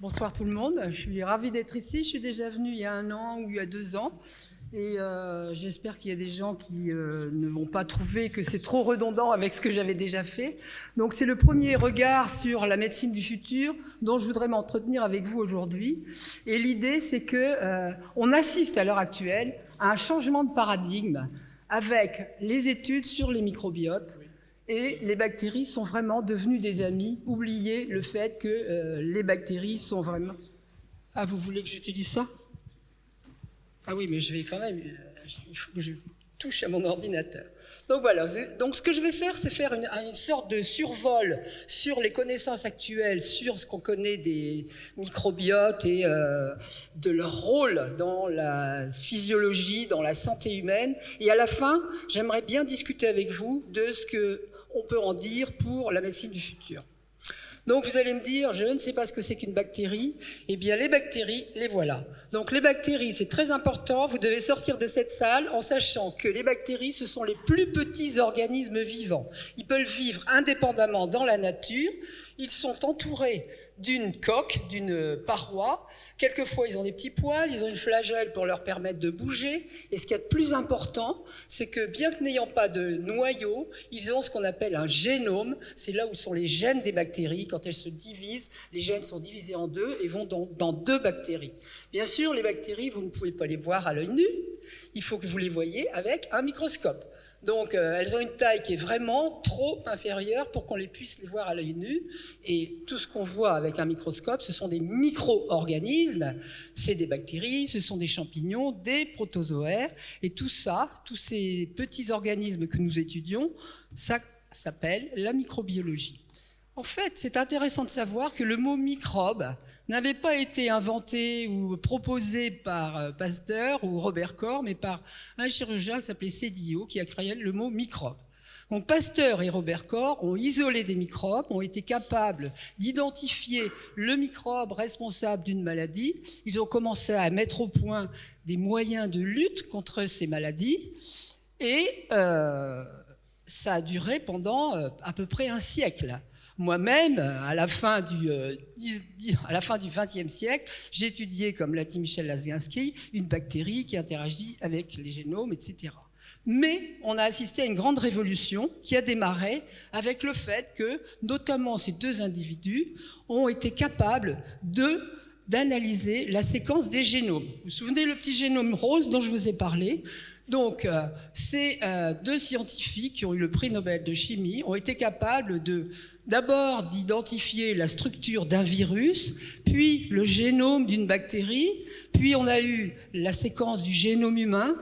Bonsoir tout le monde, je suis ravie d'être ici. Je suis déjà venue il y a 1 an ou il y a 2 ans et j'espère qu'il y a des gens qui ne vont pas trouver que c'est trop redondant avec ce que j'avais déjà fait. Donc c'est le premier regard sur la médecine du futur dont je voudrais m'entretenir avec vous aujourd'hui. Et l'idée c'est que on assiste à l'heure actuelle à un changement de paradigme avec les études sur les microbiotes. Et les bactéries sont vraiment devenues des amis. Oubliez le fait que les bactéries sont vraiment... Ah, vous voulez que j'utilise ça? Ah oui, mais je vais quand même... il faut que je touche à mon ordinateur. Donc voilà, donc ce que je vais faire, c'est faire une sorte de survol sur les connaissances actuelles, sur ce qu'on connaît des microbiotes et de leur rôle dans la physiologie, dans la santé humaine. Et à la fin, j'aimerais bien discuter avec vous de ce qu'on peut en dire pour la médecine du futur. Donc vous allez me dire, je ne sais pas ce que c'est qu'une bactérie. Eh bien les bactéries, les voilà. Donc les bactéries, c'est très important, vous devez sortir de cette salle en sachant que les bactéries, ce sont les plus petits organismes vivants. Ils peuvent vivre indépendamment dans la nature, ils sont entourés d'une coque, d'une paroi. Quelquefois, ils ont des petits poils, ils ont une flagelle pour leur permettre de bouger. Et ce qui est le plus important, c'est que bien que n'ayant pas de noyau, ils ont ce qu'on appelle un génome. C'est là où sont les gènes des bactéries. Quand elles se divisent, les gènes sont divisés en deux et vont dans 2 bactéries. Bien sûr, les bactéries, vous ne pouvez pas les voir à l'œil nu. Il faut que vous les voyiez avec un microscope. Donc elles ont une taille qui est vraiment trop inférieure pour qu'on les puisse les voir à l'œil nu. Et tout ce qu'on voit avec un microscope, ce sont des micro-organismes. C'est des bactéries, ce sont des champignons, des protozoaires. Et tout ça, tous ces petits organismes que nous étudions, ça s'appelle la microbiologie. En fait, c'est intéressant de savoir que le mot microbe n'avait pas été inventé ou proposé par Pasteur ou Robert Koch, mais par un chirurgien qui s'appelait Sedillo, qui a créé le mot microbe. Donc Pasteur et Robert Koch ont isolé des microbes, ont été capables d'identifier le microbe responsable d'une maladie. Ils ont commencé à mettre au point des moyens de lutte contre ces maladies et ça a duré pendant à peu près un siècle. Moi-même, à la fin du XXe siècle, j'étudiais, comme l'a dit Michel Lazienski, une bactérie qui interagit avec les génomes, etc. Mais on a assisté à une grande révolution qui a démarré avec le fait que, notamment ces 2 individus, ont été capables d'analyser la séquence des génomes. Vous vous souvenez le petit génome rose dont je vous ai parlé? Donc, ces 2 scientifiques qui ont eu le prix Nobel de chimie ont été capables d'abord d'identifier la structure d'un virus, puis le génome d'une bactérie, puis on a eu la séquence du génome humain,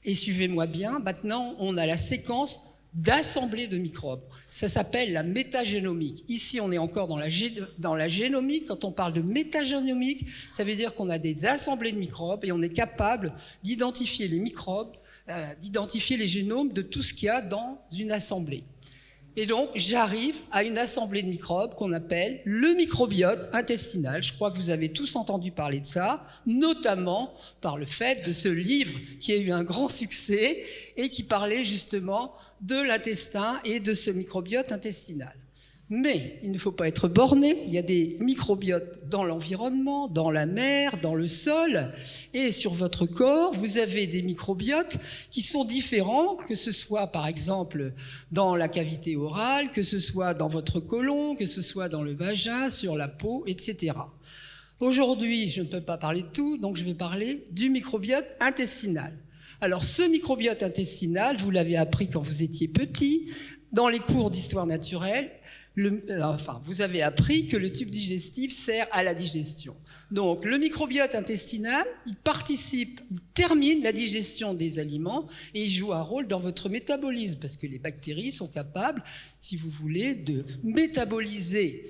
et suivez-moi bien, maintenant on a la séquence d'assemblée de microbes. Ça s'appelle la métagénomique. Ici, on est encore dans la génomique. Quand on parle de métagénomique, ça veut dire qu'on a des assemblées de microbes et on est capable d'identifier les microbes, d'identifier les génomes de tout ce qu'il y a dans une assemblée. Et donc, j'arrive à une assemblée de microbes qu'on appelle le microbiote intestinal. Je crois que vous avez tous entendu parler de ça, notamment par le fait de ce livre qui a eu un grand succès et qui parlait justement de l'intestin et de ce microbiote intestinal. Mais il ne faut pas être borné, il y a des microbiotes dans l'environnement, dans la mer, dans le sol, et sur votre corps, vous avez des microbiotes qui sont différents, que ce soit par exemple dans la cavité orale, que ce soit dans votre côlon, que ce soit dans le vagin, sur la peau, etc. Aujourd'hui, je ne peux pas parler de tout, donc je vais parler du microbiote intestinal. Alors ce microbiote intestinal, vous l'avez appris quand vous étiez petit, dans les cours d'histoire naturelle, vous avez appris que le tube digestif sert à la digestion. Donc, le microbiote intestinal, il termine la digestion des aliments et il joue un rôle dans votre métabolisme parce que les bactéries sont capables, si vous voulez, de métaboliser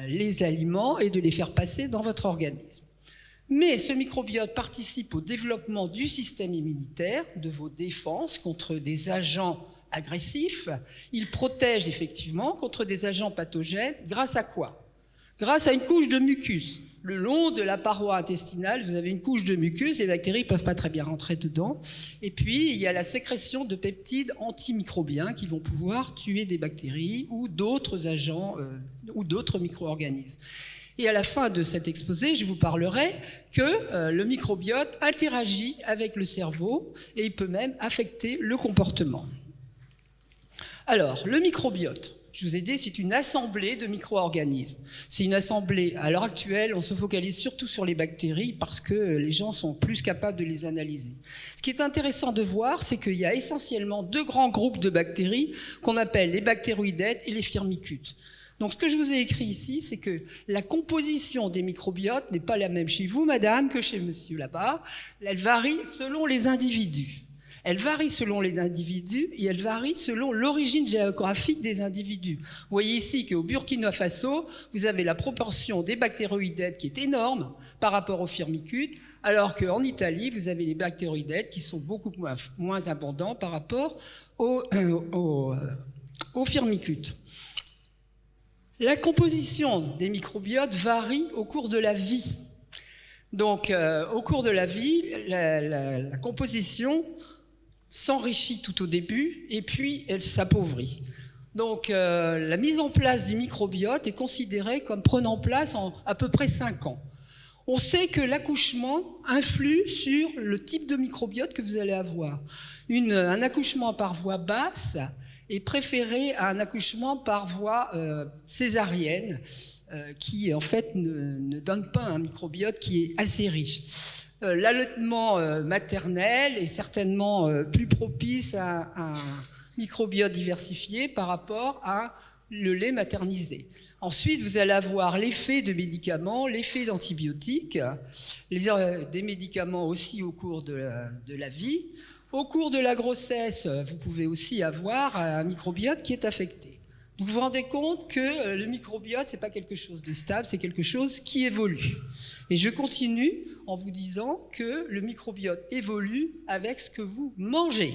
les aliments et de les faire passer dans votre organisme. Mais ce microbiote participe au développement du système immunitaire, de vos défenses contre des agents agressifs. Il protège effectivement contre des agents pathogènes. Grâce à quoi? Grâce à une couche de mucus. Le long de la paroi intestinale, vous avez une couche de mucus, les bactéries ne peuvent pas très bien rentrer dedans. Et puis, il y a la sécrétion de peptides antimicrobiens qui vont pouvoir tuer des bactéries ou d'autres agents ou d'autres micro-organismes. Et à la fin de cet exposé, je vous parlerai que le microbiote interagit avec le cerveau et il peut même affecter le comportement. Alors, le microbiote, je vous ai dit, c'est une assemblée de micro-organismes. C'est une assemblée, à l'heure actuelle, on se focalise surtout sur les bactéries parce que les gens sont plus capables de les analyser. Ce qui est intéressant de voir, c'est qu'il y a essentiellement 2 grands groupes de bactéries qu'on appelle les bactéroïdètes et les firmicutes. Donc ce que je vous ai écrit ici, c'est que la composition des microbiotes n'est pas la même chez vous, madame, que chez monsieur là-bas. Elle varie selon les individus. Elle varie selon les individus et elle varie selon l'origine géographique des individus. Vous voyez ici qu'au Burkina Faso, vous avez la proportion des bactéroïdètes qui est énorme par rapport aux firmicutes, alors qu'en Italie, vous avez les bactéroïdètes qui sont beaucoup moins abondants par rapport aux firmicutes. La composition des microbiotes varie au cours de la vie. Donc, au cours de la vie, la composition s'enrichit tout au début et puis elle s'appauvrit. Donc la mise en place du microbiote est considérée comme prenant place en à peu près 5 ans. On sait que l'accouchement influe sur le type de microbiote que vous allez avoir. Un accouchement par voie basse est préféré à un accouchement par voie césarienne qui en fait ne donne pas un microbiote qui est assez riche. L'allaitement maternel est certainement plus propice à un microbiote diversifié par rapport à le lait maternisé. Ensuite, vous allez avoir l'effet de médicaments, l'effet d'antibiotiques, des médicaments aussi au cours de la vie. Au cours de la grossesse, vous pouvez aussi avoir un microbiote qui est affecté. Vous vous rendez compte que le microbiote, c'est pas quelque chose de stable, c'est quelque chose qui évolue. Et je continue en vous disant que le microbiote évolue avec ce que vous mangez.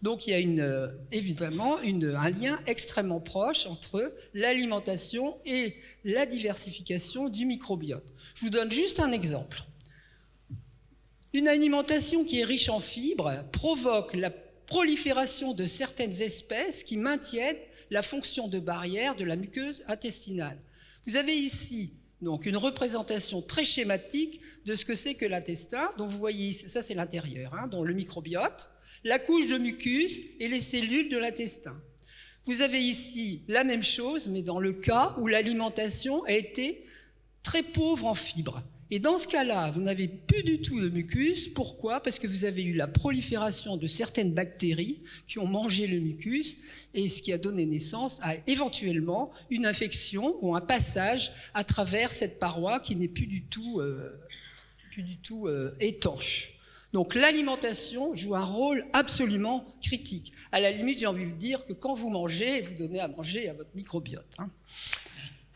Donc il y a évidemment un lien extrêmement proche entre l'alimentation et la diversification du microbiote. Je vous donne juste un exemple. Une alimentation qui est riche en fibres provoque la prolifération de certaines espèces qui maintiennent la fonction de barrière de la muqueuse intestinale. Vous avez ici donc une représentation très schématique de ce que c'est que l'intestin. Donc vous voyez, ça c'est l'intérieur, donc le microbiote, la couche de mucus et les cellules de l'intestin. Vous avez ici la même chose, mais dans le cas où l'alimentation a été très pauvre en fibres. Et dans ce cas-là, vous n'avez plus du tout de mucus. Pourquoi ? Parce que vous avez eu la prolifération de certaines bactéries qui ont mangé le mucus et ce qui a donné naissance à éventuellement une infection ou un passage à travers cette paroi qui n'est plus du tout étanche. Donc l'alimentation joue un rôle absolument critique. À la limite, j'ai envie de vous dire que quand vous mangez, vous donnez à manger à votre microbiote.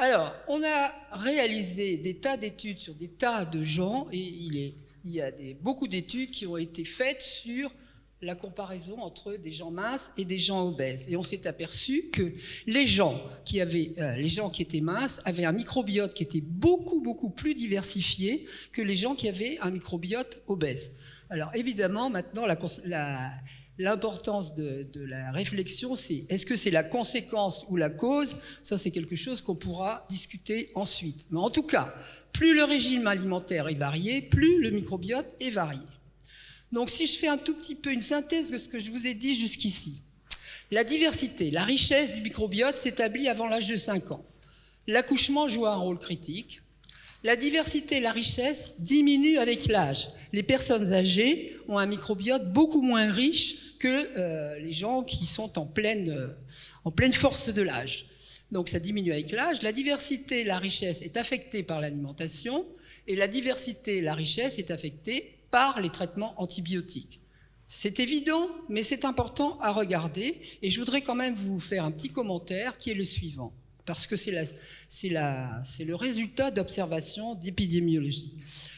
Alors, on a réalisé des tas d'études sur des tas de gens et il y a beaucoup d'études qui ont été faites sur la comparaison entre des gens minces et des gens obèses. Et on s'est aperçu que les gens qui étaient minces avaient un microbiote qui était beaucoup, beaucoup plus diversifié que les gens qui avaient un microbiote obèse. Alors évidemment, maintenant, l'importance de la réflexion, c'est est-ce que c'est la conséquence ou la cause ? Ça, c'est quelque chose qu'on pourra discuter ensuite. Mais en tout cas, plus le régime alimentaire est varié, plus le microbiote est varié. Donc si je fais un tout petit peu une synthèse de ce que je vous ai dit jusqu'ici, la diversité, la richesse du microbiote s'établit avant l'âge de 5 ans. L'accouchement joue un rôle critique. La diversité et la richesse diminuent avec l'âge. Les personnes âgées ont un microbiote beaucoup moins riche que les gens qui sont en pleine force de l'âge. Donc ça diminue avec l'âge. La diversité et la richesse est affectée par l'alimentation et la diversité et la richesse est affectée par les traitements antibiotiques. C'est évident, mais c'est important à regarder et je voudrais quand même vous faire un petit commentaire qui est le suivant. Parce que c'est le résultat d'observations d'épidémiologie.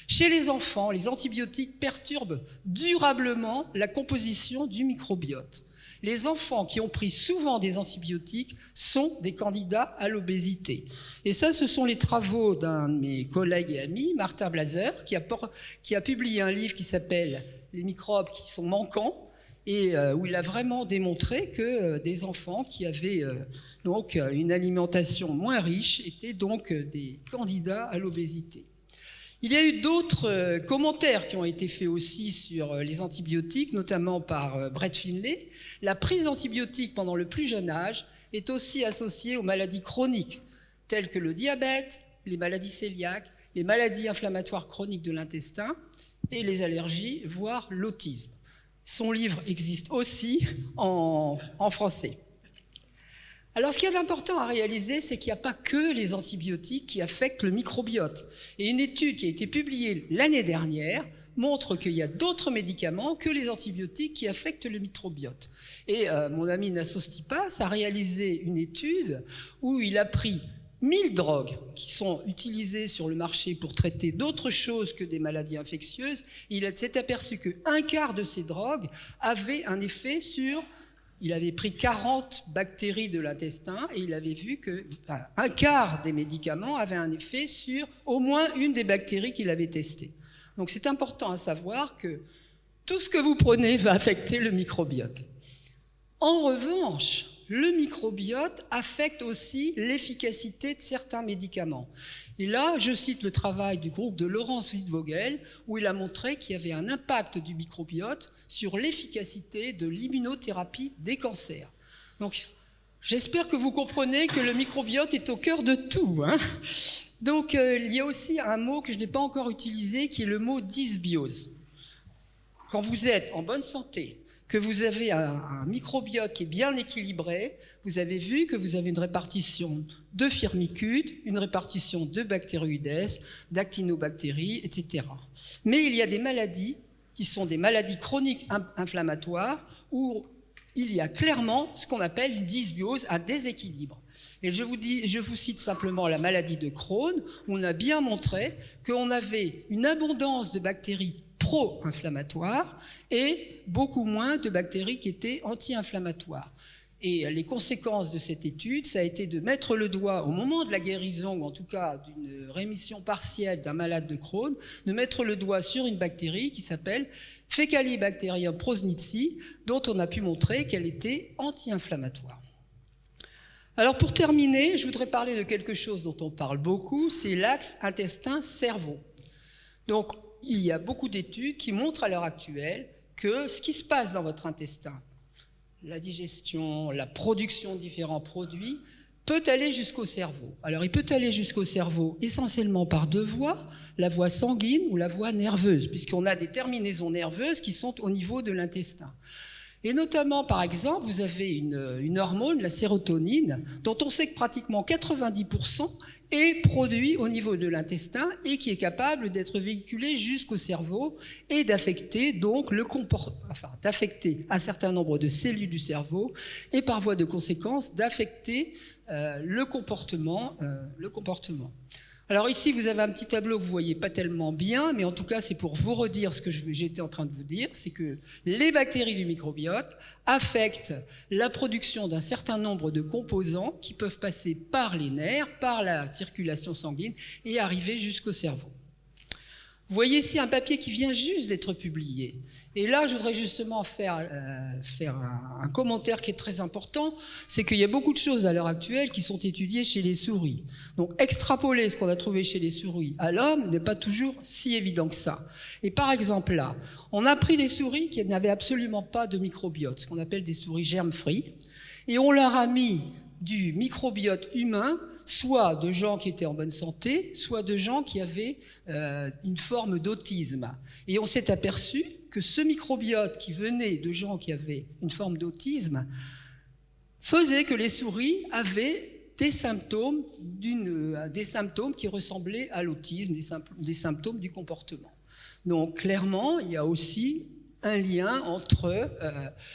Chez les enfants, les antibiotiques perturbent durablement la composition du microbiote. les enfants qui ont pris souvent des antibiotiques sont des candidats à l'obésité. Et ça, ce sont les travaux d'un de mes collègues et amis, Martin Blaser, qui a publié un livre qui s'appelle « Les microbes qui sont manquants », et où il a vraiment démontré que des enfants qui avaient donc une alimentation moins riche étaient donc des candidats à l'obésité. Il y a eu d'autres commentaires qui ont été faits aussi sur les antibiotiques, notamment par Brett Finlay. La prise d'antibiotiques pendant le plus jeune âge est aussi associée aux maladies chroniques, telles que le diabète, les maladies cœliaques, les maladies inflammatoires chroniques de l'intestin et les allergies, voire l'autisme. Son livre existe aussi en français. Alors, ce qu'il y a d'important à réaliser, c'est qu'il n'y a pas que les antibiotiques qui affectent le microbiote. Et une étude qui a été publiée l'année dernière montre qu'il y a d'autres médicaments que les antibiotiques qui affectent le microbiote. Et mon ami Nassos Stipas a réalisé une étude où il a pris 1000 drogues qui sont utilisées sur le marché pour traiter d'autres choses que des maladies infectieuses. Il s'est aperçu qu'un quart de ces drogues avaient un effet sur... Il avait pris 40 bactéries de l'intestin et il avait vu qu'un quart des médicaments avaient un effet sur au moins une des bactéries qu'il avait testées. Donc c'est important à savoir que tout ce que vous prenez va affecter le microbiote. En revanche, le microbiote affecte aussi l'efficacité de certains médicaments. Et là, je cite le travail du groupe de Laurence Wittevogel, où il a montré qu'il y avait un impact du microbiote sur l'efficacité de l'immunothérapie des cancers. Donc, j'espère que vous comprenez que le microbiote est au cœur de tout, hein. Donc, il y a aussi un mot que je n'ai pas encore utilisé, qui est le mot dysbiose. Quand vous êtes en bonne santé, que vous avez un microbiote qui est bien équilibré, vous avez vu que vous avez une répartition de firmicutes, une répartition de bactéroïdes, d'actinobactéries, etc. Mais il y a des maladies qui sont des maladies chroniques inflammatoires où il y a clairement ce qu'on appelle une dysbiose, un déséquilibre. Et je vous cite simplement la maladie de Crohn, où on a bien montré qu'on avait une abondance de bactéries pro-inflammatoires et beaucoup moins de bactéries qui étaient anti-inflammatoires. Et les conséquences de cette étude, ça a été de mettre le doigt, au moment de la guérison, ou en tout cas d'une rémission partielle d'un malade de Crohn, de mettre le doigt sur une bactérie qui s'appelle Faecalibacterium prausnitzi, dont on a pu montrer qu'elle était anti-inflammatoire. Alors pour terminer, je voudrais parler de quelque chose dont on parle beaucoup, c'est l'axe intestin-cerveau. Donc, il y a beaucoup d'études qui montrent à l'heure actuelle que ce qui se passe dans votre intestin, la digestion, la production de différents produits, peut aller jusqu'au cerveau. Alors, il peut aller jusqu'au cerveau essentiellement par deux voies, la voie sanguine ou la voie nerveuse, puisqu'on a des terminaisons nerveuses qui sont au niveau de l'intestin. Et notamment, par exemple, vous avez une hormone, la sérotonine, dont on sait que pratiquement 90% est produit au niveau de l'intestin et qui est capable d'être véhiculé jusqu'au cerveau et d'affecter donc d'affecter un certain nombre de cellules du cerveau et par voie de conséquence d'affecter le comportement. Alors ici, vous avez un petit tableau que vous voyez pas tellement bien, mais en tout cas, c'est pour vous redire ce que j'étais en train de vous dire, c'est que les bactéries du microbiote affectent la production d'un certain nombre de composants qui peuvent passer par les nerfs, par la circulation sanguine et arriver jusqu'au cerveau. Vous voyez ici un papier qui vient juste d'être publié. Et là, je voudrais justement faire un commentaire qui est très important, c'est qu'il y a beaucoup de choses à l'heure actuelle qui sont étudiées chez les souris. Donc, extrapoler ce qu'on a trouvé chez les souris à l'homme n'est pas toujours si évident que ça. Et par exemple là, on a pris des souris qui n'avaient absolument pas de microbiote, ce qu'on appelle des souris germe-free, et on leur a mis du microbiote humain, soit de gens qui étaient en bonne santé, soit de gens qui avaient une forme d'autisme. Et on s'est aperçu que ce microbiote qui venait de gens qui avaient une forme d'autisme faisait que les souris avaient des symptômes qui ressemblaient à l'autisme, des symptômes du comportement. Donc clairement, il y a aussi un lien entre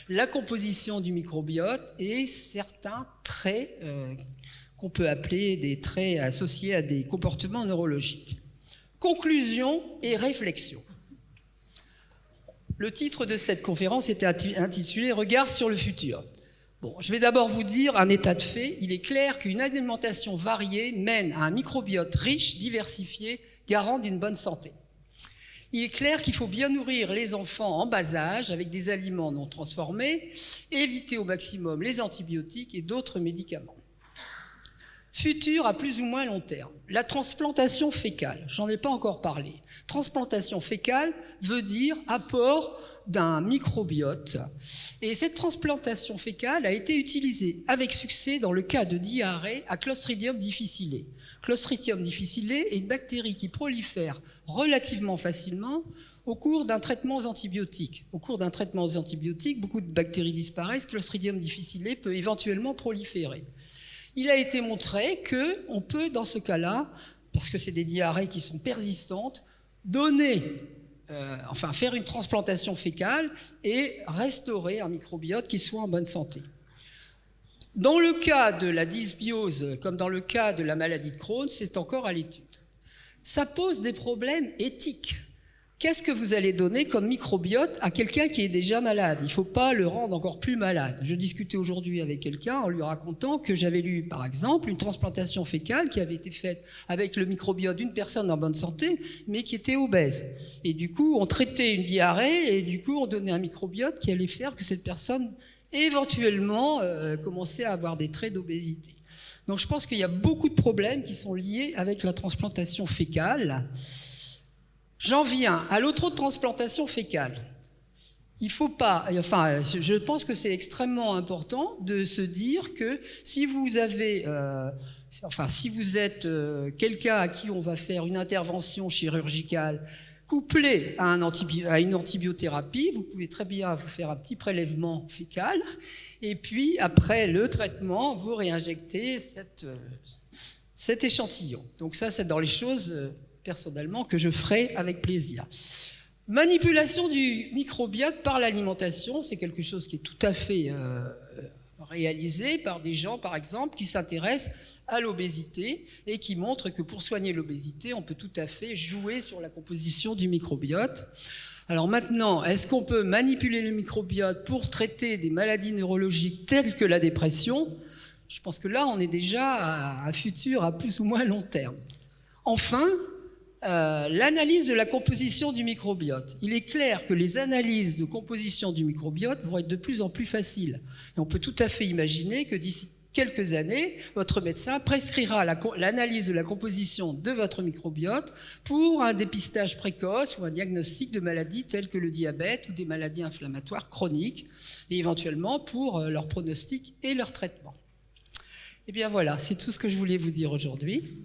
la composition du microbiote et certains traits qu'on peut appeler des traits associés à des comportements neurologiques. Conclusion et réflexion. Le titre de cette conférence était intitulé « Regard sur le futur ». Bon, je vais d'abord vous dire un état de fait. Il est clair qu'une alimentation variée mène à un microbiote riche, diversifié, garant d'une bonne santé. Il est clair qu'il faut bien nourrir les enfants en bas âge avec des aliments non transformés, éviter au maximum les antibiotiques et d'autres médicaments. Futur à plus ou moins long terme. La transplantation fécale, j'en ai pas encore parlé. Transplantation fécale veut dire apport d'un microbiote. Et cette transplantation fécale a été utilisée avec succès dans le cas de diarrhée à Clostridium difficile. Clostridium difficile est une bactérie qui prolifère relativement facilement au cours d'un traitement aux antibiotiques. Au cours d'un traitement aux antibiotiques, beaucoup de bactéries disparaissent. Clostridium difficile peut éventuellement proliférer. Il a été montré qu'on peut, dans ce cas-là, parce que c'est des diarrhées qui sont persistantes, faire une transplantation fécale et restaurer un microbiote qui soit en bonne santé. Dans le cas de la dysbiose, comme dans le cas de la maladie de Crohn, c'est encore à l'étude. Ça pose des problèmes éthiques. Qu'est-ce que vous allez donner comme microbiote à quelqu'un qui est déjà malade? Il ne faut pas le rendre encore plus malade. Je discutais aujourd'hui avec quelqu'un en lui racontant que j'avais lu, par exemple, une transplantation fécale qui avait été faite avec le microbiote d'une personne en bonne santé, mais qui était obèse. Et du coup, on traitait une diarrhée et du coup, on donnait un microbiote qui allait faire que cette personne, éventuellement, commençait à avoir des traits d'obésité. Donc je pense qu'il y a beaucoup de problèmes qui sont liés avec la transplantation fécale. J'en viens à l'autre transplantation fécale. Il faut pas, je pense que c'est extrêmement important de se dire que si vous avez, si vous êtes quelqu'un à qui on va faire une intervention chirurgicale couplée à une antibiothérapie, vous pouvez très bien vous faire un petit prélèvement fécal et puis après le traitement, vous réinjectez cet échantillon. Donc ça, c'est dans les choses personnellement, que je ferai avec plaisir. Manipulation du microbiote par l'alimentation, c'est quelque chose qui est tout à fait réalisé par des gens, par exemple, qui s'intéressent à l'obésité et qui montrent que pour soigner l'obésité, on peut tout à fait jouer sur la composition du microbiote. Alors maintenant, est-ce qu'on peut manipuler le microbiote pour traiter des maladies neurologiques telles que la dépression? Je pense que là, on est déjà à un futur à plus ou moins long terme. Enfin, l'analyse de la composition du microbiote. Il est clair que les analyses de composition du microbiote vont être de plus en plus faciles. Et on peut tout à fait imaginer que d'ici quelques années, votre médecin prescrira l'analyse de la composition de votre microbiote pour un dépistage précoce ou un diagnostic de maladies telles que le diabète ou des maladies inflammatoires chroniques, et éventuellement pour leur pronostic et leur traitement. Eh bien voilà, c'est tout ce que je voulais vous dire aujourd'hui.